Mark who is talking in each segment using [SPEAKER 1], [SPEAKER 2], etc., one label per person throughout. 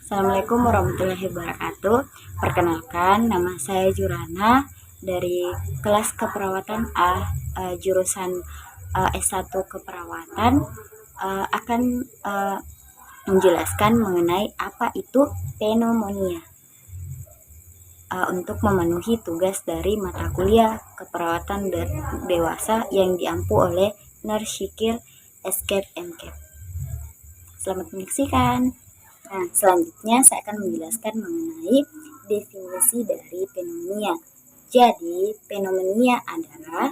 [SPEAKER 1] Assalamualaikum warahmatullahi wabarakatuh. Perkenalkan, nama saya Jurana dari kelas keperawatan A, jurusan S1 keperawatan, akan menjelaskan mengenai apa itu pneumonia. Untuk memenuhi tugas dari mata kuliah keperawatan dewasa yang diampu oleh Nursikir SKET MKET. Selamat menyaksikan. Nah, selanjutnya saya akan menjelaskan mengenai definisi dari pneumonia. Jadi, pneumonia adalah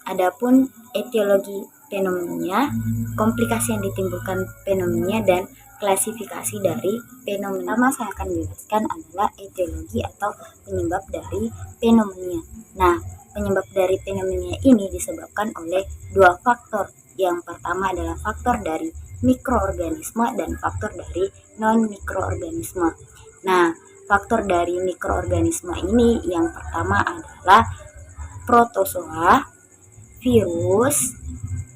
[SPEAKER 1] adapun etiologi pneumonia, komplikasi yang ditimbulkan pneumonia dan klasifikasi dari pneumonia. Pertama saya akan menjelaskan adalah etiologi atau penyebab dari pneumonia. Nah, penyebab dari pneumonia ini disebabkan oleh dua faktor. Yang pertama adalah faktor dari mikroorganisme dan faktor dari non-mikroorganisme. Nah, faktor dari mikroorganisme ini yang pertama adalah protozoa, virus,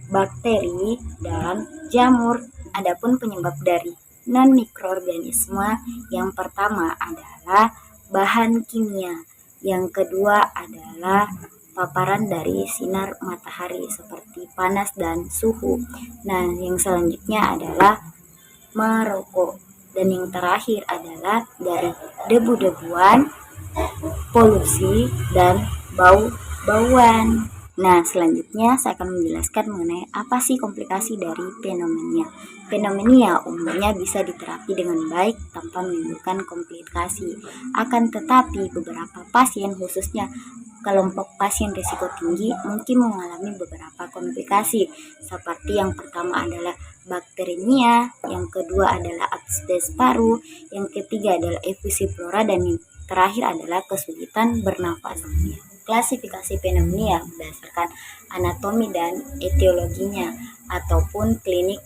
[SPEAKER 1] bakteri, dan jamur. Adapun penyebab dari non-mikroorganisme yang pertama adalah bahan kimia. Yang kedua adalah paparan dari sinar matahari seperti panas dan suhu. Nah, yang selanjutnya adalah merokok. Dan yang terakhir adalah dari debu-debuan, polusi, dan bau-bauan. Nah, selanjutnya saya akan menjelaskan mengenai apa sih komplikasi dari pneumonia. Pneumonia umumnya bisa diterapi dengan baik tanpa menimbulkan komplikasi. Akan tetapi beberapa pasien, khususnya kelompok pasien risiko tinggi, mungkin mengalami beberapa komplikasi. Seperti yang pertama adalah bakteremia, yang kedua adalah abses paru, yang ketiga adalah efusi pleura, dan yang terakhir adalah kesulitan bernafas. Klasifikasi pneumonia berdasarkan anatomi dan etiologinya ataupun klinik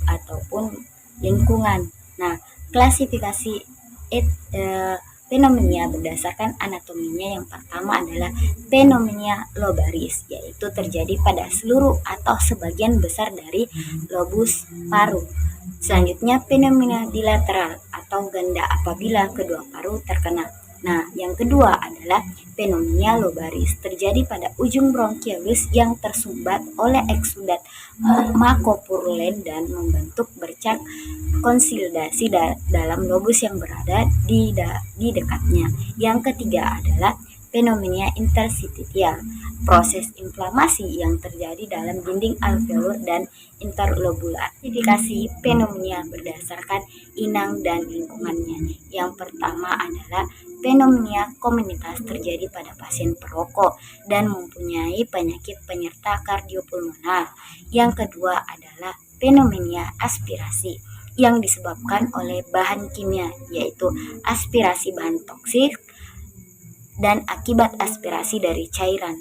[SPEAKER 1] ataupun lingkungan. Nah, klasifikasi pneumonia berdasarkan anatominya yang pertama adalah pneumonia lobaris, yaitu terjadi pada seluruh atau sebagian besar dari lobus paru. Selanjutnya pneumonia bilateral atau ganda apabila kedua paru terkena. Nah, yang kedua adalah pneumonia lobaris, terjadi pada ujung bronkiolus yang tersumbat oleh eksudat makopurulen dan membentuk bercak konsolidasi dalam lobus yang berada di dekatnya. Yang ketiga adalah pneumonia interstitial, proses inflamasi yang terjadi dalam dinding alveolar dan interlobular. Klasifikasi pneumonia berdasarkan inang dan lingkungannya. Yang pertama adalah pneumonia komunitas, terjadi pada pasien perokok dan mempunyai penyakit penyerta kardiopulmonar. Yang kedua adalah pneumonia aspirasi yang disebabkan oleh bahan kimia, yaitu aspirasi bahan toksik dan akibat aspirasi dari cairan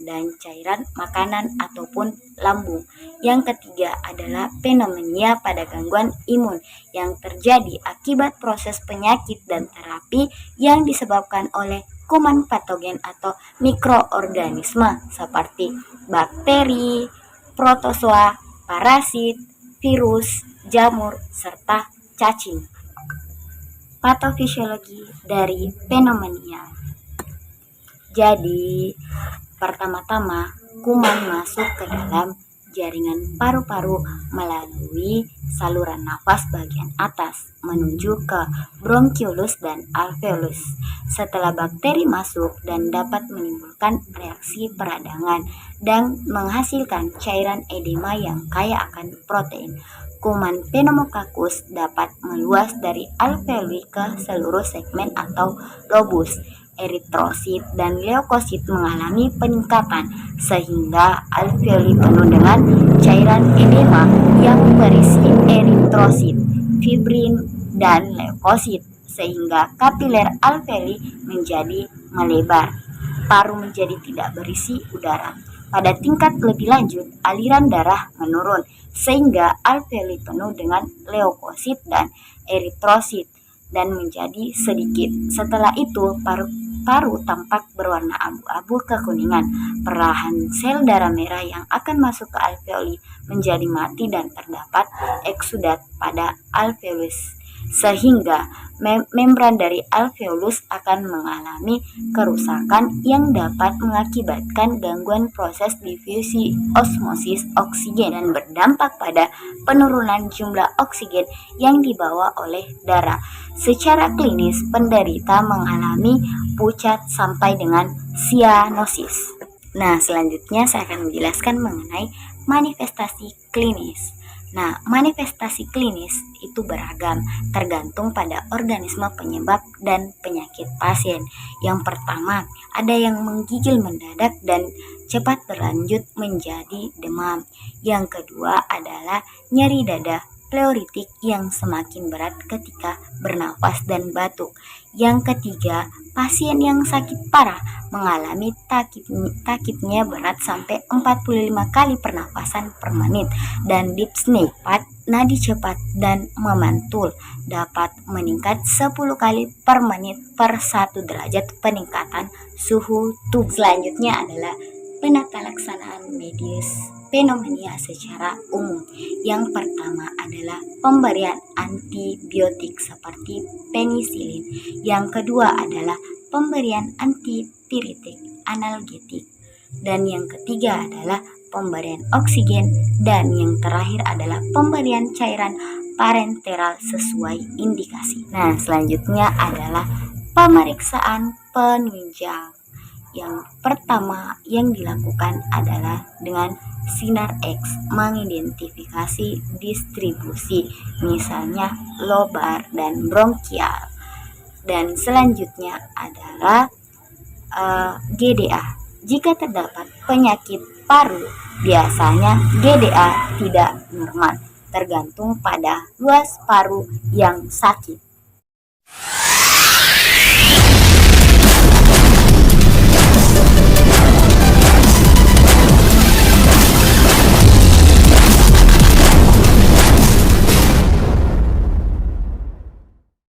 [SPEAKER 1] makanan ataupun lambung. Yang ketiga adalah pneumonia pada gangguan imun yang terjadi akibat proses penyakit dan terapi yang disebabkan oleh kuman patogen atau mikroorganisme seperti bakteri, protozoa, parasit, virus, jamur, serta cacing. Patofisiologi dari pneumonia. Jadi, pertama-tama kuman masuk ke dalam jaringan paru-paru melalui saluran nafas bagian atas menuju ke bronkiolus dan alveolus. Setelah bakteri masuk dan dapat menimbulkan reaksi peradangan dan menghasilkan cairan edema yang kaya akan protein, kuman pneumococcus dapat meluas dari alveoli ke seluruh segmen atau lobus. Eritrosit dan leukosit mengalami peningkatan sehingga alveoli penuh dengan cairan edema yang berisi eritrosit, fibrin, dan leukosit sehingga kapiler alveoli menjadi melebar. Paru menjadi tidak berisi udara. Pada tingkat lebih lanjut, aliran darah menurun sehingga alveoli penuh dengan leukosit dan eritrosit dan menjadi sedikit. Setelah itu paru tampak berwarna abu-abu kekuningan. Perlahan sel darah merah yang akan masuk ke alveoli menjadi mati dan terdapat eksudat pada alveolus, sehingga membran dari alveolus akan mengalami kerusakan yang dapat mengakibatkan gangguan proses difusi osmosis oksigen dan berdampak pada penurunan jumlah oksigen yang dibawa oleh darah. Secara klinis, penderita mengalami pucat sampai dengan sianosis. Nah, selanjutnya saya akan menjelaskan mengenai manifestasi klinis. Nah, manifestasi klinis itu beragam, tergantung pada organisme penyebab dan penyakit pasien. Yang pertama, ada yang menggigil mendadak dan cepat berlanjut menjadi demam. Yang kedua adalah nyeri dada pleuritik yang semakin berat ketika bernafas dan batuk. Yang ketiga, pasien yang sakit parah mengalami takipnya berat sampai 45 kali pernafasan per menit, dan dyspnea, nadi cepat dan memantul dapat meningkat 10 kali per menit per 1 derajat peningkatan suhu tubuh. Selanjutnya adalah penata laksanaan medis pneumonia secara umum. Yang pertama adalah pemberian antibiotik seperti penisilin. Yang kedua adalah pemberian antipiretik, analgetik. Dan yang ketiga adalah pemberian oksigen. Dan yang terakhir adalah pemberian cairan parenteral sesuai indikasi. Nah, selanjutnya adalah pemeriksaan penunjang. Yang pertama yang dilakukan adalah dengan sinar X mengidentifikasi distribusi, misalnya lobar dan bronkial. Dan selanjutnya adalah GDA. Jika terdapat penyakit paru, biasanya GDA tidak normal, tergantung pada luas paru yang sakit.